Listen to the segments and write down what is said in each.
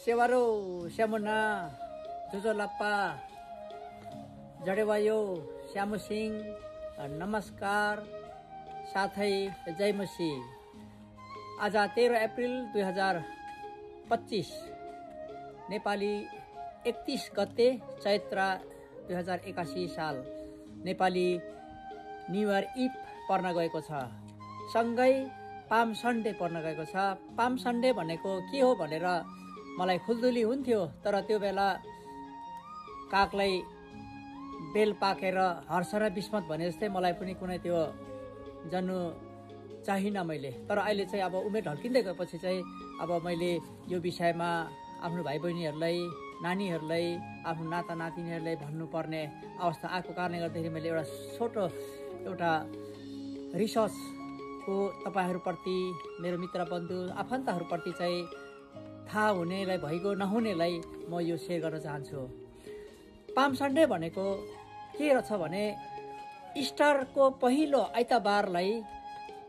सेवारो श्यामुना जुजोलाप्पा जडेवायो श्यामु सिंह नमस्कार साथै जय मसी। आज 13 अप्रिल 2025 नेपाली 31 गते चैत्र 2081 साल नेपाली न्यू इयर इभ पर्न गएको छ। सँगै पाम सन्डे पर्न गएको छ। पाम सन्डे भनेको के हो भनेर मलाई खुल्दुली हुन्थ्यो, तर त्यो बेला कागलाई बेल पाकेर हर्ष र विस्मत भने जस्तै मलाई पनि कुनै त्यो जन्नु चाहिन मैले। तर अहिले चाहिँ अब उमेर ढल्किँदै गएपछि चाहिँ अब मैले यो विषयमा आफ्नो भाइ बहिनीहरूलाई, नानीहरूलाई, आफ्नो नाता नातिनीहरूलाई भन्नुपर्ने अवस्था आएको कारणले गर्दाखेरि मैले एउटा रिसर्चको तपाईँहरूप्रति, मेरो मित्र बन्धु आफन्तहरूप्रति चाहिँ थाहा हुनेलाई भइगयो नहुनेलाई म यो सेयर गर्न चाहन्छु। पाम सन्डे भनेको के रहेछ भने इस्टरको पहिलो आइतबारलाई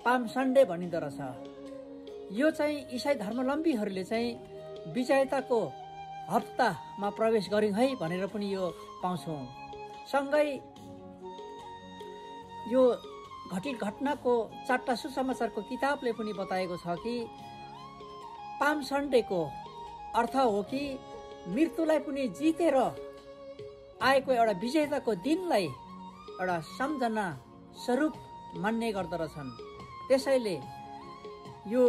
पाम सन्डे भनिँदो रहेछ। यो चाहिँ इसाई धर्मावलम्बीहरूले चाहिँ विजयताको हप्तामा प्रवेश गर्यौँ है भनेर पनि यो पाउँछौँ। सँगै यो घटित घटनाको 4टा सुसमाचारको किताबले पनि बताएको छ कि पाम सन्डेको अर्थ हो कि मृत्युलाई पनि जितेर आएको एउटा विजेताको दिनलाई एउटा सम्झना स्वरूप मान्ने गर्दछन्। त्यसैले यो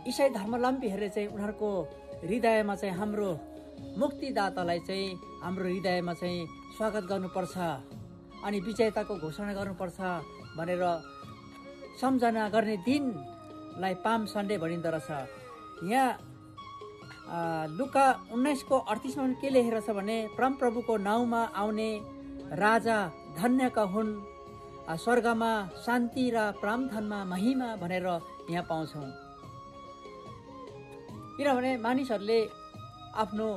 इसाई धर्मावलम्बीहरूले चाहिँ उनीहरूको हृदयमा चाहिँ हाम्रो मुक्तिदातालाई चाहिँ हाम्रो हृदयमा चाहिँ स्वागत गर्नुपर्छ अनि विजेताको घोषणा गर्नुपर्छ भनेर सम्झना गर्ने दिनलाई पाम सन्डे भनिँदो रहेछ। यहाँ लुका 19:38मा के लेखेको छ भने परमप्रभुको नाउँमा आउने राजा धन्यका हुन्, स्वर्गमा शान्ति र प्रार्थनामा महिमा भनेर यहाँ पाउँछौँ। किनभने मानिसहरूले आफ्नो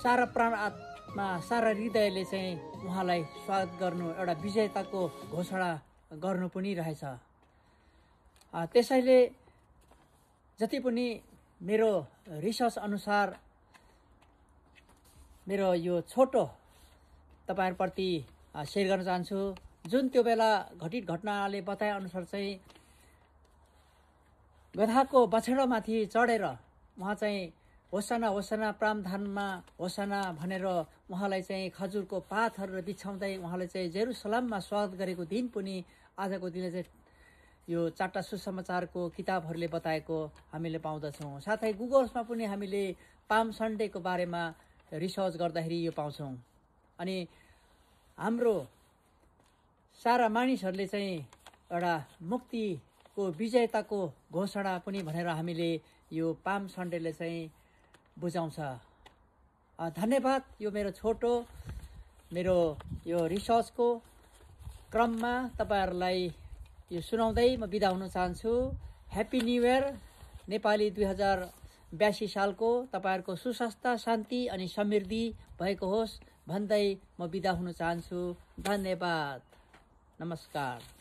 सारा प्राण आत्मा सारा हृदयले चाहिँ उहाँलाई स्वागत गर्नु एउटा विजेताको घोषणा गर्नु पनि रहेछ। त्यसैले जति पनि मेरो रिसर्च अनुसार मेरो यो छोटो तपाईँहरूप्रति सेयर गर्न चाहन्छु। जुन त्यो बेला घटित घटनाले बताए अनुसार चाहिँ गधाको बछडामाथि चढेर उहाँ चाहिँ होसना होसना प्रावधानमा होसना भनेर उहाँलाई चाहिँ खजुरको पातहरू बिछाउँदै उहाँलाई चाहिँ जेरुसलममा स्वागत गरेको दिन पनि आजको दिन चाहिँ यो 4टा सुसमाचारको किताबहरूले बताएको हामीले पाउँदछौँ। साथै गुगल्समा पनि हामीले पाम सन्डेको बारेमा रिसर्च गर्दाखेरि यो पाउँछौँ। अनि हाम्रो सारा मानिसहरूले चाहिँ एउटा मुक्तिको विजेताको घोषणा पनि भनेर हामीले यो पाम सन्डेले चाहिँ बुझाउँछ। धन्यवाद। यो मेरो यो रिसर्चको क्रममा तपाईँहरूलाई यो सुनाउँदै म बिदा हुन चाहन्छु। ह्याप्पी न्यू इयर नेपाली 2082 सालको तपाईँहरूको सुस्वास्थ्य, शान्ति अनि समृद्धि भएको होस् भन्दै म बिदा हुन चाहन्छु। धन्यवाद। नमस्कार।